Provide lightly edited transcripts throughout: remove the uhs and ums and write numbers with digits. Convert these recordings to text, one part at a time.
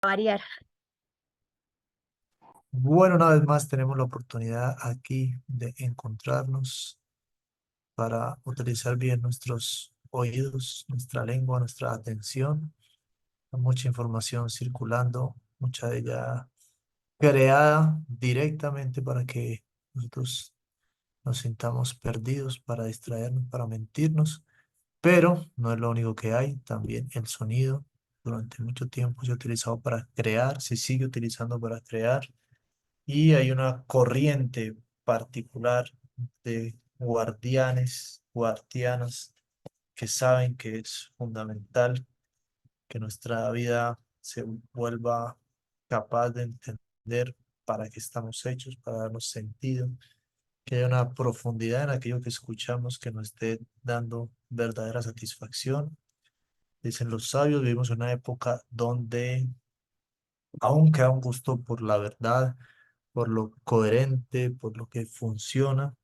Variar. Bueno, una vez más tenemos la oportunidad aquí de encontrarnos para utilizar bien nuestros oídos, nuestra lengua, nuestra atención. Hay mucha información circulando, mucha de ella creada directamente para que nosotros nos sintamos perdidos, para distraernos, para mentirnos, pero no es lo único que hay. También el sonido durante mucho tiempo se ha utilizado para crear, se sigue utilizando para crear. Y hay una corriente particular de guardianas que saben que es fundamental que nuestra vida se vuelva capaz de entender para qué estamos hechos, para darnos sentido, que haya una profundidad en aquello que escuchamos que nos esté dando verdadera satisfacción. Dicen los sabios, vivimos en una época donde aún queda un gusto por la verdad, por lo coherente, por lo que funciona.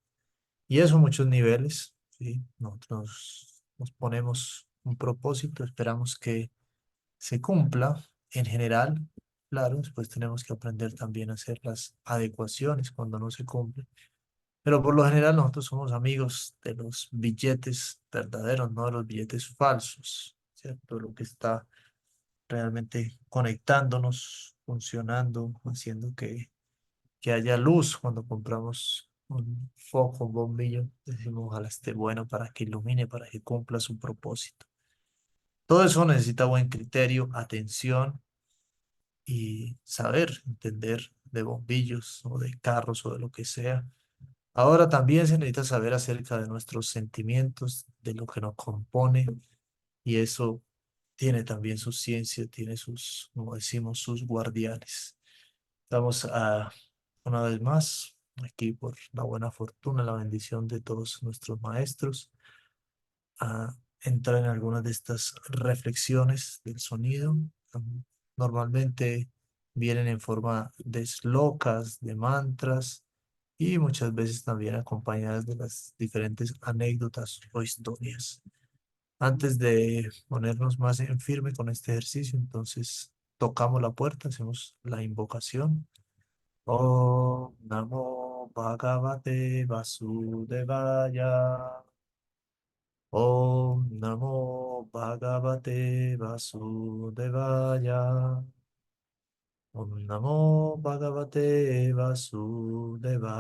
Y eso a muchos niveles, ¿sí? Nosotros nos ponemos un propósito, esperamos que se cumpla en general. Claro, después tenemos que aprender también a hacer las adecuaciones cuando no se cumple. Pero por lo general nosotros somos amigos de los billetes verdaderos, no de los billetes falsos, ¿cierto? Lo que está realmente conectándonos, funcionando, haciendo que haya luz cuando compramos un foco, un bombillo. Decimos, ojalá esté bueno para que ilumine, para que cumpla su propósito. Todo eso necesita buen criterio, atención y saber entender de bombillos o de carros o de lo que sea. Ahora también se necesita saber acerca de nuestros sentimientos, de lo que nos compone, y eso tiene también su ciencia, tiene sus, como decimos, sus guardianes. Estamos una vez más aquí por la buena fortuna, la bendición de todos nuestros maestros, a entrar en algunas de estas reflexiones del sonido. Normalmente vienen en forma de slocas, de mantras y muchas veces también acompañadas de las diferentes anécdotas o historias. Antes de ponernos más en firme con este ejercicio, entonces tocamos la puerta, hacemos la invocación. Om Namo Bhagavate Vasudevaya. Om Namo Bhagavate Vasudevaya. Om Namo Bhagavate Vasudevaya.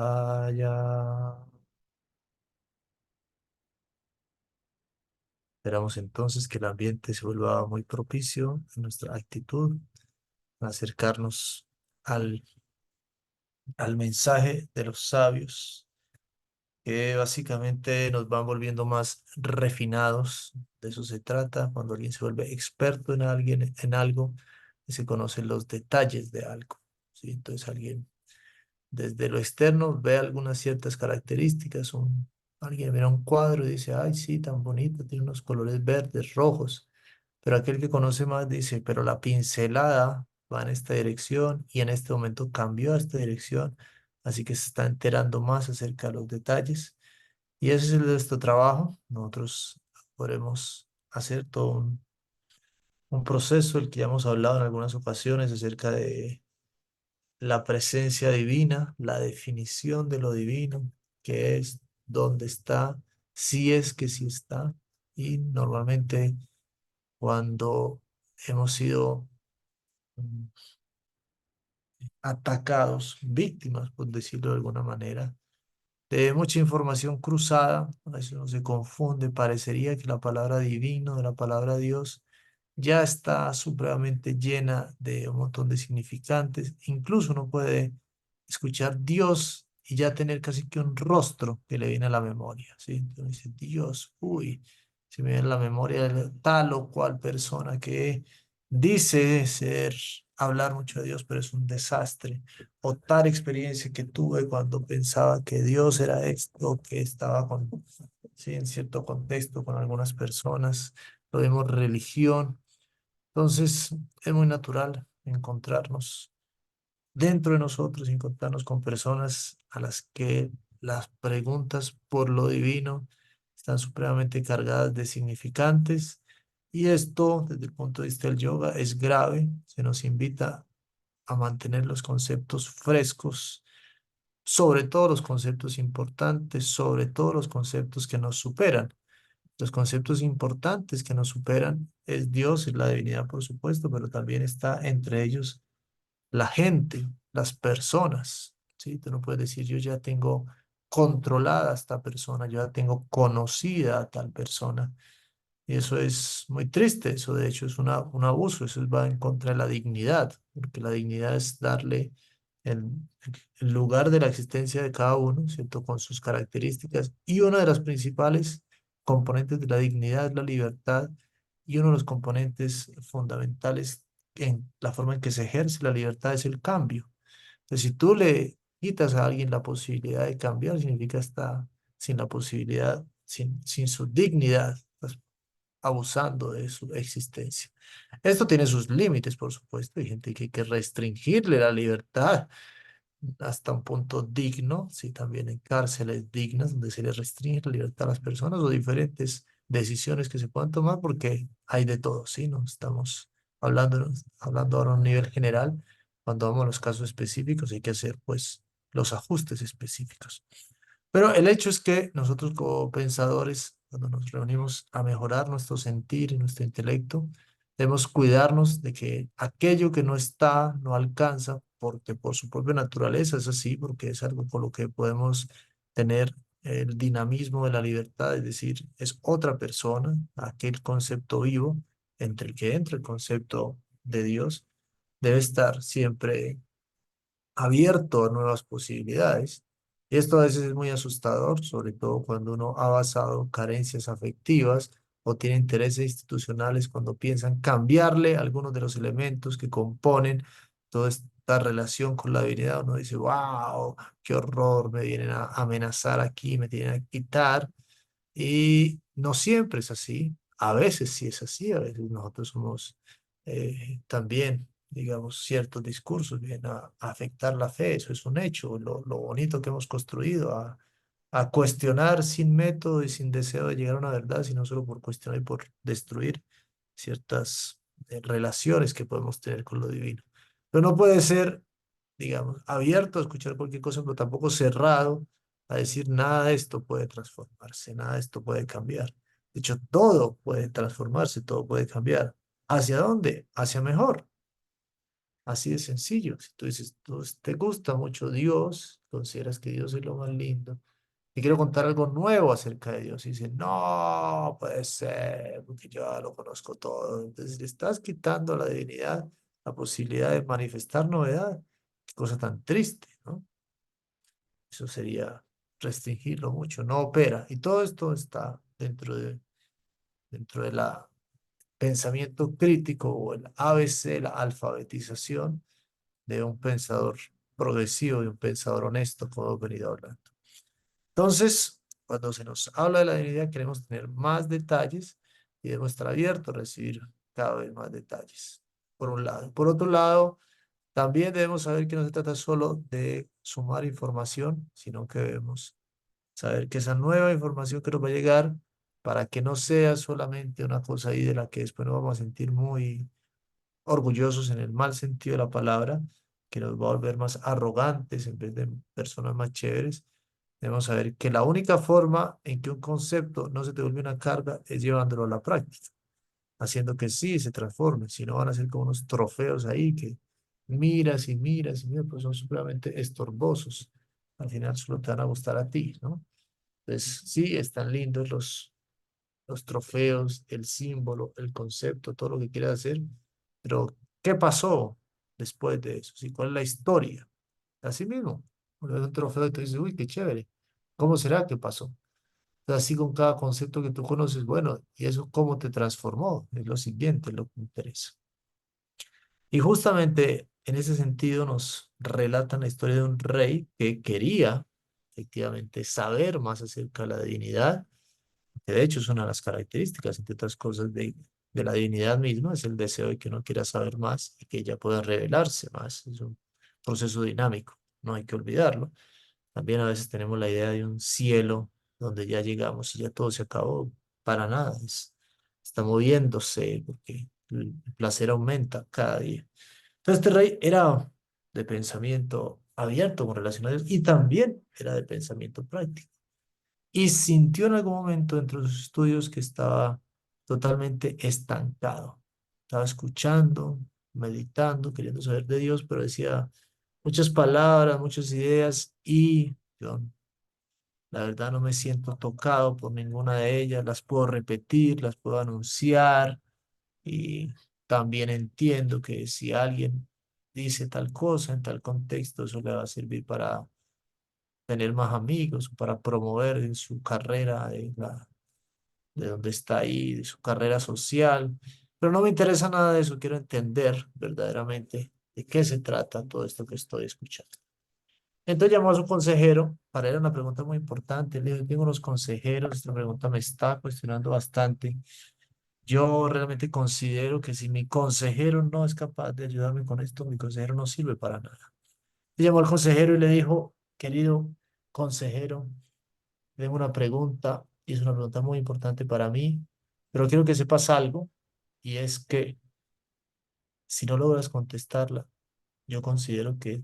Esperamos entonces que el ambiente se vuelva muy propicio en nuestra actitud, a acercarnos al, al mensaje de los sabios que básicamente nos van volviendo más refinados. De eso se trata, cuando alguien se vuelve experto en alguien, en algo, y se conocen los detalles de algo, ¿sí? Entonces alguien desde lo externo ve algunas ciertas características, alguien mira un cuadro y dice, ay, sí, tan bonito, tiene unos colores verdes, rojos, pero aquel que conoce más dice, pero la pincelada va en esta dirección y en este momento cambió a esta dirección, así que se está enterando más acerca de los detalles. Y ese es nuestro trabajo. Nosotros podremos hacer todo un proceso, el que ya hemos hablado en algunas ocasiones acerca de la presencia divina, la definición de lo divino, qué es, dónde está, si es que sí está. Y normalmente cuando hemos sido mm, atacados, víctimas, por decirlo de alguna manera, de mucha información cruzada, a veces uno se confunde, parecería que la palabra divino, de la palabra Dios, ya está supremamente llena de un montón de significantes. Incluso uno puede escuchar Dios y ya tener casi que un rostro que le viene a la memoria, ¿sí? Entonces dice, Dios, uy, se me viene a la memoria de tal o cual persona que dice ser, hablar mucho de Dios, pero es un desastre. O tal experiencia que tuve cuando pensaba que Dios era esto, que estaba con, sí, en cierto contexto con algunas personas, lo vemos religión. Entonces es muy natural encontrarnos dentro de nosotros, encontrarnos con personas a las que las preguntas por lo divino están supremamente cargadas de significantes Y esto, desde el punto de vista del yoga, es grave. Se nos invita a mantener los conceptos frescos, sobre todo los conceptos importantes, sobre todo los conceptos que nos superan. Los conceptos importantes que nos superan es Dios, es la divinidad, por supuesto, pero también está entre ellos la gente, las personas, ¿sí? Tú no puedes decir, yo ya tengo controlada a esta persona, yo ya tengo conocida a tal persona. Y eso es muy triste, eso de hecho es un abuso, eso va en contra de la dignidad, porque la dignidad es darle el, el lugar de la existencia de cada uno, ¿cierto? Con sus características. Y una de las principales componentes de la dignidad es la libertad, y uno de los componentes fundamentales en la forma en que se ejerce la libertad es el cambio. Entonces, si tú le quitas a alguien la posibilidad de cambiar, significa está sin la posibilidad, sin su dignidad, estás abusando de su existencia. Esto tiene sus límites, por supuesto. Hay gente que hay que restringirle la libertad hasta un punto digno, sí, también en cárceles dignas donde se les restringe la libertad a las personas o diferentes decisiones que se puedan tomar porque hay de todo, sí, no estamos hablando ahora a un nivel general. Cuando vamos a los casos específicos hay que hacer pues los ajustes específicos. Pero el hecho es que nosotros como pensadores, cuando nos reunimos a mejorar nuestro sentir y nuestro intelecto, debemos cuidarnos de que aquello que no está, no alcanza, porque por su propia naturaleza es así, porque es algo con lo que podemos tener el dinamismo de la libertad, es decir, es otra persona, aquel concepto vivo entre el que entra el concepto de Dios, debe estar siempre abierto a nuevas posibilidades. Y esto a veces es muy asustador, sobre todo cuando uno ha basado carencias afectivas o tiene intereses institucionales, cuando piensan cambiarle algunos de los elementos que componen toda esta relación con la divinidad. Uno dice, wow, qué horror, me vienen a amenazar aquí, me tienen a quitar. Y no siempre es así, a veces sí es así, a veces nosotros somos también, digamos, ciertos discursos vienen a afectar la fe, eso es un hecho, lo bonito que hemos construido, a cuestionar sin método y sin deseo de llegar a una verdad, sino solo por cuestionar y por destruir ciertas relaciones que podemos tener con lo divino. Pero no puede ser, digamos, abierto a escuchar cualquier cosa, pero tampoco cerrado a decir nada de esto puede transformarse, nada de esto puede cambiar. De hecho, todo puede transformarse, todo puede cambiar. ¿Hacia dónde? Hacia mejor. Así de sencillo. Si tú dices, te gusta mucho Dios, consideras que Dios es lo más lindo, y quiero contar algo nuevo acerca de Dios, y dices, no puede ser, porque yo ya lo conozco todo. Entonces le estás quitando a la divinidad la posibilidad de manifestar novedad. Qué cosa tan triste, ¿no? Eso sería restringirlo mucho, no opera. Y todo esto está dentro de la pensamiento crítico o el ABC, la alfabetización de un pensador progresivo y un pensador honesto, como hemos venido hablando. Entonces, cuando se nos habla de la divinidad, queremos tener más detalles y debemos estar abiertos a recibir cada vez más detalles, por un lado. Por otro lado, también debemos saber que no se trata solo de sumar información, sino que debemos saber que esa nueva información que nos va a llegar, para que no sea solamente una cosa ahí de la que después nos vamos a sentir muy orgullosos en el mal sentido de la palabra, que nos va a volver más arrogantes en vez de personas más chéveres. Debemos saber que la única forma en que un concepto no se te vuelve una carga es llevándolo a la práctica, haciendo que sí se transforme, si no van a ser como unos trofeos ahí que miras y miras y miras, pues son supremamente estorbosos. Al final solo te van a gustar a ti, ¿no? Entonces, sí, están lindos los trofeos, el símbolo, el concepto, todo lo que quieras hacer, pero ¿qué pasó después de eso? ¿Sí? ¿Cuál es la historia? Así mismo, cuando ves un trofeo y tú dices, uy, qué chévere, ¿cómo será que pasó? Entonces, así con cada concepto que tú conoces, bueno, ¿y eso cómo te transformó? Es lo siguiente, lo que me interesa. Y justamente en ese sentido nos relatan la historia de un rey que quería efectivamente saber más acerca de la divinidad, que de hecho es una de las características, entre otras cosas, de la divinidad misma, es el deseo de que uno quiera saber más y que ella pueda revelarse más. Es un proceso dinámico, no hay que olvidarlo. También a veces tenemos la idea de un cielo donde ya llegamos y ya todo se acabó. Para nada, está moviéndose, porque el placer aumenta cada día. Entonces este rey era de pensamiento abierto con relación a Dios y también era de pensamiento práctico. Y sintió en algún momento dentro de sus estudios que estaba totalmente estancado. Estaba escuchando, meditando, queriendo saber de Dios, pero decía muchas palabras, muchas ideas y yo, la verdad, no me siento tocado por ninguna de ellas. Las puedo repetir, las puedo anunciar y también entiendo que si alguien dice tal cosa en tal contexto, eso le va a servir para tener más amigos, para promover en su carrera, de donde está ahí, de su carrera social. Pero no me interesa nada de eso, quiero entender verdaderamente de qué se trata todo esto que estoy escuchando. Entonces llamó a su consejero, para él era una pregunta muy importante, le dijo, tengo unos consejeros, esta pregunta me está cuestionando bastante. Yo realmente considero que si mi consejero no es capaz de ayudarme con esto, mi consejero no sirve para nada. Le llamó al consejero y le dijo, querido consejero, tengo una pregunta y es una pregunta muy importante para mí, pero quiero que sepas algo y es que si no logras contestarla, yo considero que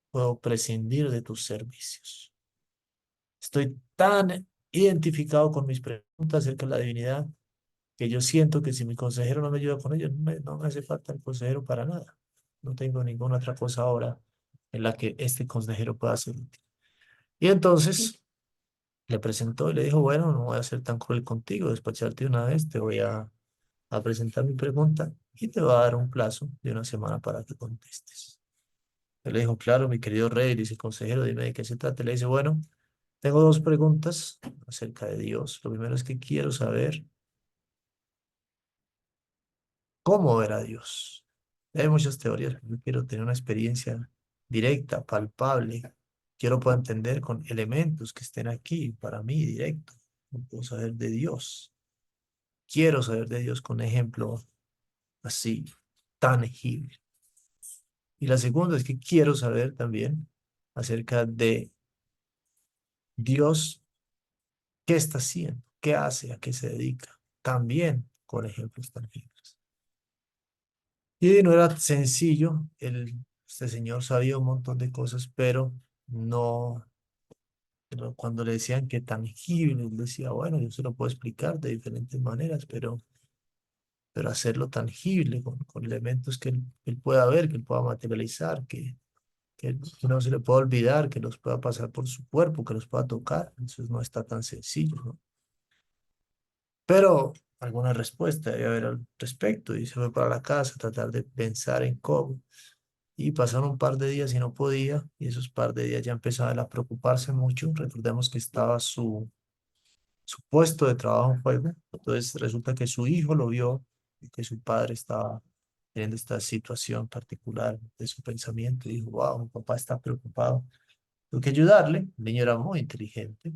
puedo prescindir de tus servicios. Estoy tan identificado con mis preguntas acerca de la divinidad que yo siento que si mi consejero no me ayuda con ello, no me hace falta el consejero para nada. No tengo ninguna otra cosa ahora en la que este consejero pueda ser útil. Y entonces le presentó y le dijo, bueno, no voy a ser tan cruel contigo, despacharte una vez, te voy a presentar mi pregunta y te voy a dar un plazo de una semana para que contestes. Él le dijo, claro, mi querido rey, dice el consejero, dime de qué se trata. Le dice, bueno, tengo dos preguntas acerca de Dios. Lo primero es que quiero saber cómo ver a Dios. Hay muchas teorías, pero yo quiero tener una experiencia directa, palpable. Quiero poder entender con elementos que estén aquí para mí directo. No puedo saber de Dios. Quiero saber de Dios con ejemplo así, tangible. Y la segunda es que quiero saber también acerca de Dios, qué está haciendo, qué hace, a qué se dedica. También con ejemplos tangibles. Y no era sencillo, este señor sabía un montón de cosas, no, pero cuando le decían que tangible, él decía, bueno, yo se lo puedo explicar de diferentes maneras, pero hacerlo tangible con elementos que él pueda ver, que él pueda materializar, que no se le pueda olvidar, que los pueda pasar por su cuerpo, que los pueda tocar, eso no está tan sencillo, ¿no? Pero alguna respuesta debe haber al respecto y se fue para la casa a tratar de pensar en cómo. Y pasaron un par de días y no podía, y esos par de días ya empezaba él a preocuparse mucho. Recordemos que estaba su puesto de trabajo en juego. Entonces resulta que su hijo lo vio y que su padre estaba teniendo esta situación particular de su pensamiento y dijo, wow, mi papá está preocupado. Tengo que ayudarle. El niño era muy inteligente.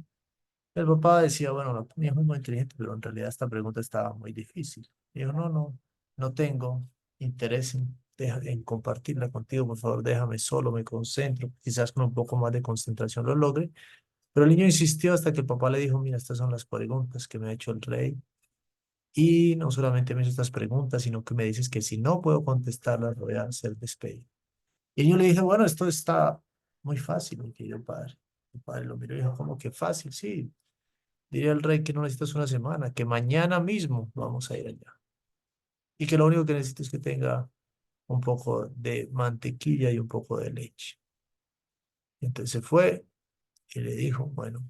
El papá decía, bueno, mi hijo es muy inteligente, pero en realidad esta pregunta estaba muy difícil. Dijo, no tengo interés en compartirla contigo, por favor, déjame solo, me concentro, quizás con un poco más de concentración lo logre. Pero el niño insistió hasta que el papá le dijo, mira, estas son las preguntas que me ha hecho el rey. Y no solamente me hizo estas preguntas, sino que me dices que si no puedo contestarlas, voy a hacer despedir. Y el niño le dije, bueno, esto está muy fácil, mi querido padre. El padre lo miró y dijo, ¿cómo que fácil? Sí, diría el rey que no necesitas una semana, que mañana mismo vamos a ir allá. Y que lo único que necesito es que tenga un poco de mantequilla y un poco de leche. Entonces se fue y le dijo, bueno,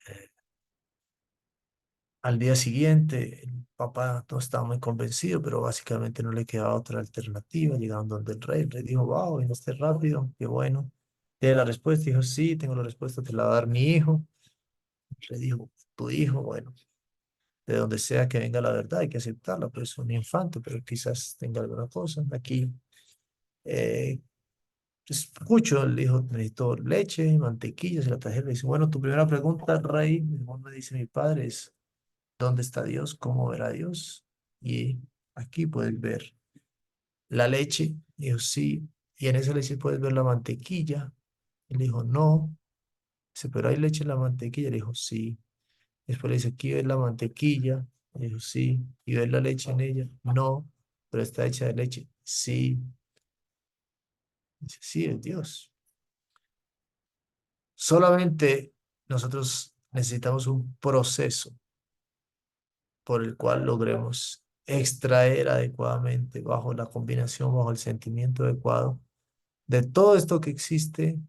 eh, al día siguiente el papá no estaba muy convencido, pero básicamente no le quedaba otra alternativa. Llegaron donde el rey dijo, wow, viniste rápido, qué bueno. ¿Tiene la respuesta? Dijo, sí, tengo la respuesta, te la va a dar mi hijo. Le dijo, tu hijo, bueno, de donde sea que venga la verdad, hay que aceptarla, pues es un infante, pero quizás tenga alguna cosa. Aquí eh, escucho, el hijo necesito leche, mantequilla, se la trajeron. Le dice, bueno, tu primera pregunta, rey, me dice mi padre, es, ¿dónde está Dios? ¿Cómo ver a Dios? Y aquí puedes ver la leche. Dijo, sí. Y en esa leche puedes ver la mantequilla. Él dijo, no. Dice, pero hay leche en la mantequilla. Le dijo, sí. Después le dice, aquí ves la mantequilla. Y dijo, sí. ¿Y ves la leche en ella? No, pero está hecha de leche. Sí. Dice, sí, es Dios. Solamente nosotros necesitamos un proceso por el cual logremos extraer adecuadamente, bajo la combinación, bajo el sentimiento adecuado, de todo esto que existe,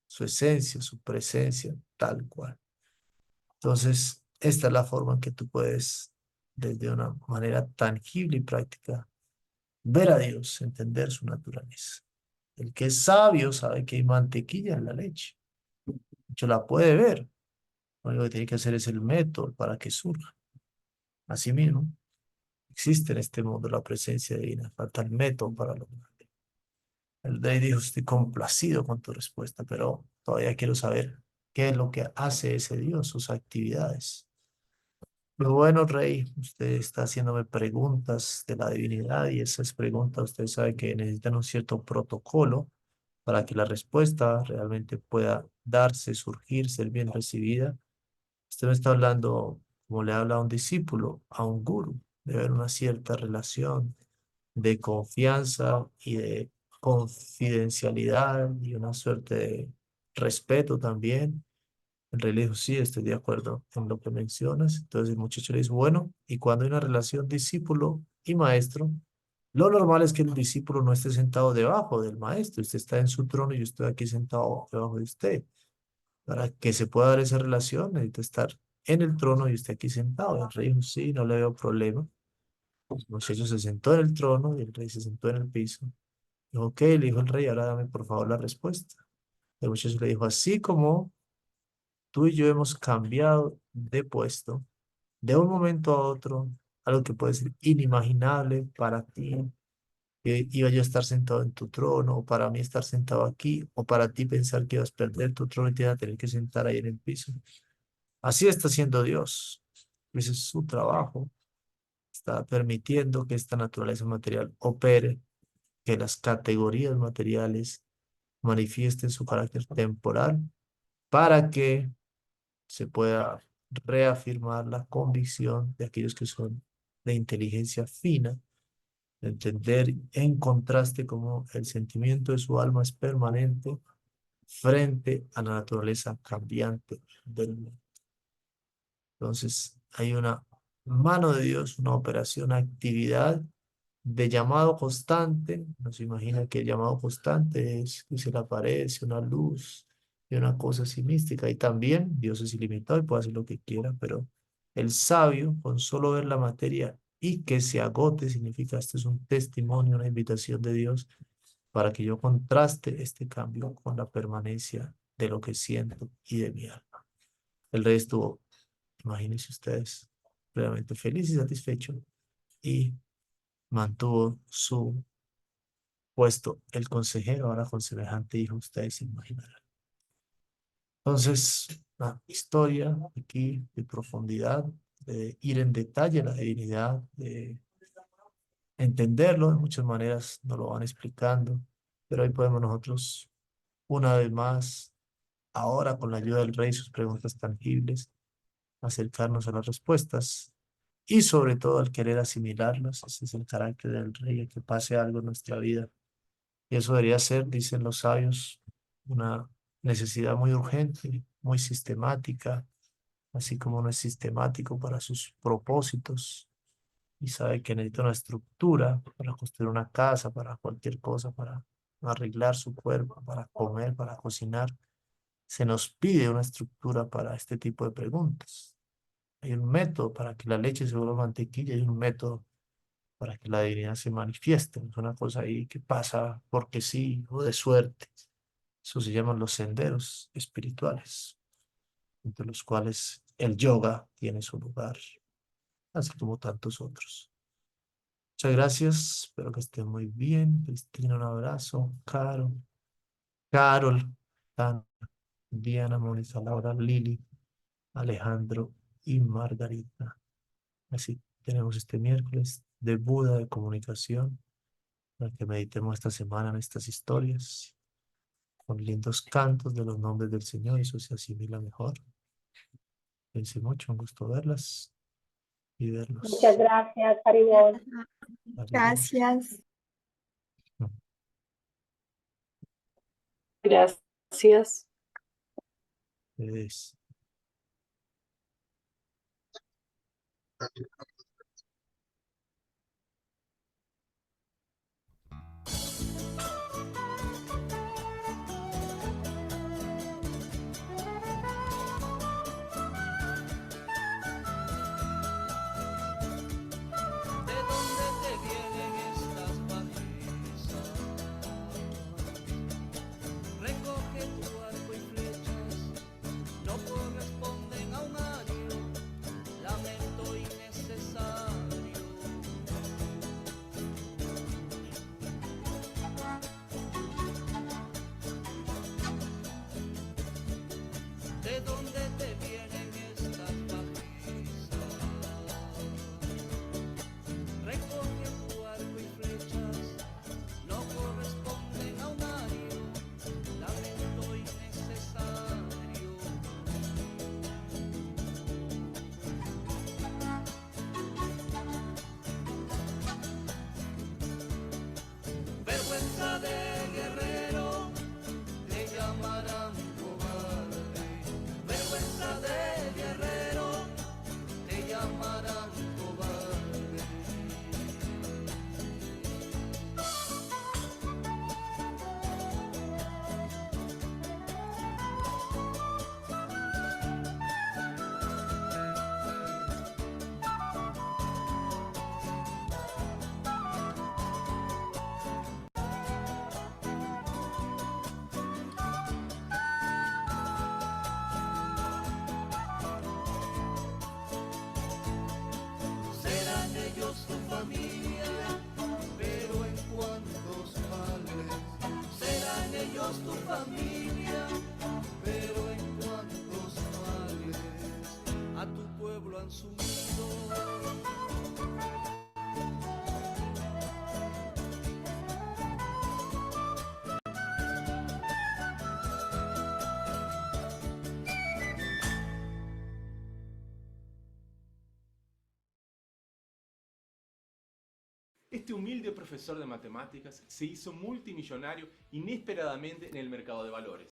su esencia, su presencia, tal cual. Entonces, esta es la forma en que tú puedes, desde una manera tangible y práctica, ver a Dios, entender su naturaleza. El que es sabio sabe que hay mantequilla en la leche. De hecho, la puede ver. Lo único que tiene que hacer es el método para que surja. Asimismo, existe en este mundo la presencia divina. Falta el método para lograrlo. El rey dijo, estoy complacido con tu respuesta, pero todavía quiero saber qué es lo que hace ese Dios, sus actividades. Pero bueno, rey, usted está haciéndome preguntas de la divinidad y esas preguntas usted sabe que necesitan un cierto protocolo para que la respuesta realmente pueda darse, surgir, ser bien recibida. Usted me está hablando como le habla a un discípulo, a un gurú. Debe haber una cierta relación de confianza y de confidencialidad y una suerte de respeto también. El rey le dijo, sí, estoy de acuerdo en lo que mencionas. Entonces el muchacho le dijo, bueno, y cuando hay una relación discípulo y maestro, lo normal es que el discípulo no esté sentado debajo del maestro. Usted está en su trono y yo estoy aquí sentado debajo de usted. Para que se pueda dar esa relación, necesita estar en el trono y usted aquí sentado. El rey dijo, sí, no le veo problema. El muchacho se sentó en el trono y el rey se sentó en el piso. Dijo, ok, le dijo el rey, ahora dame por favor la respuesta. El muchacho le dijo, así como tú y yo hemos cambiado de puesto de un momento a otro, algo que puede ser inimaginable para ti, que iba yo a estar sentado en tu trono, o para mí estar sentado aquí, o para ti pensar que ibas a perder tu trono y te ibas a tener que sentar ahí en el piso. Así está haciendo Dios. Ese es su trabajo. Está permitiendo que esta naturaleza material opere, que las categorías materiales manifiesten su carácter temporal para que se pueda reafirmar la convicción de aquellos que son de inteligencia fina, de entender en contraste cómo el sentimiento de su alma es permanente frente a la naturaleza cambiante del mundo. Entonces, hay una mano de Dios, una operación, actividad de llamado constante. No se imagina que el llamado constante es que se le aparece una luz y una cosa así mística. Y también Dios es ilimitado y puede hacer lo que quiera, pero el sabio, con solo ver la materia y que se agote, significa este es un testimonio, una invitación de Dios para que yo contraste este cambio con la permanencia de lo que siento y de mi alma. El rey estuvo, imagínense ustedes, realmente feliz y satisfecho y mantuvo su puesto el consejero, ahora con semejante hijo, ustedes se imaginarán. Entonces, la historia aquí de profundidad, de ir en detalle a la divinidad, de entenderlo, de muchas maneras nos lo van explicando, pero ahí podemos nosotros, una vez más, ahora con la ayuda del rey, sus preguntas tangibles, acercarnos a las respuestas y sobre todo al querer asimilarlas. Ese es el carácter del rey, el que pase algo en nuestra vida. Y eso debería ser, dicen los sabios, una necesidad muy urgente, muy sistemática, así como no es sistemático para sus propósitos y sabe que necesita una estructura para construir una casa, para cualquier cosa, para arreglar su cuerpo, para comer, para cocinar. Se nos pide una estructura para este tipo de preguntas. Hay un método para que la leche se vuelva mantequilla, hay un método para que la divinidad se manifieste. No es una cosa ahí que pasa porque sí o de suerte. Eso se llaman los senderos espirituales, entre los cuales el yoga tiene su lugar, así como tantos otros. Muchas gracias, espero que estén muy bien. Cristina, un abrazo. Carol, Tana, Diana, Mónica, Laura, Lili, Alejandro y Margarita. Así tenemos este miércoles de Buda de comunicación para que meditemos esta semana en estas historias con lindos cantos de los nombres del Señor. Eso se asimila mejor. Pensé mucho, un gusto verlas. y verlos. Muchas gracias, Haribol. Gracias. Gracias. Es- ¿De dónde te vienen estas balizas? Recoge tu arco y flechas, no corresponden a un ario, lamento innecesario. ¿De dónde te vienen estas balizas? Recoge tu arco y flechas, no corresponden a un ario, lamento innecesario. Vergüenza de guerrero, te llamarán cobarde. Vergüenza de guerrero, te llamarán cobarde. Serán ellos tu familia, pero en cuántos males. Serán ellos tu familia, pero en cuántos males. A tu pueblo han sumido. Este humilde profesor de matemáticas se hizo multimillonario inesperadamente en el mercado de valores.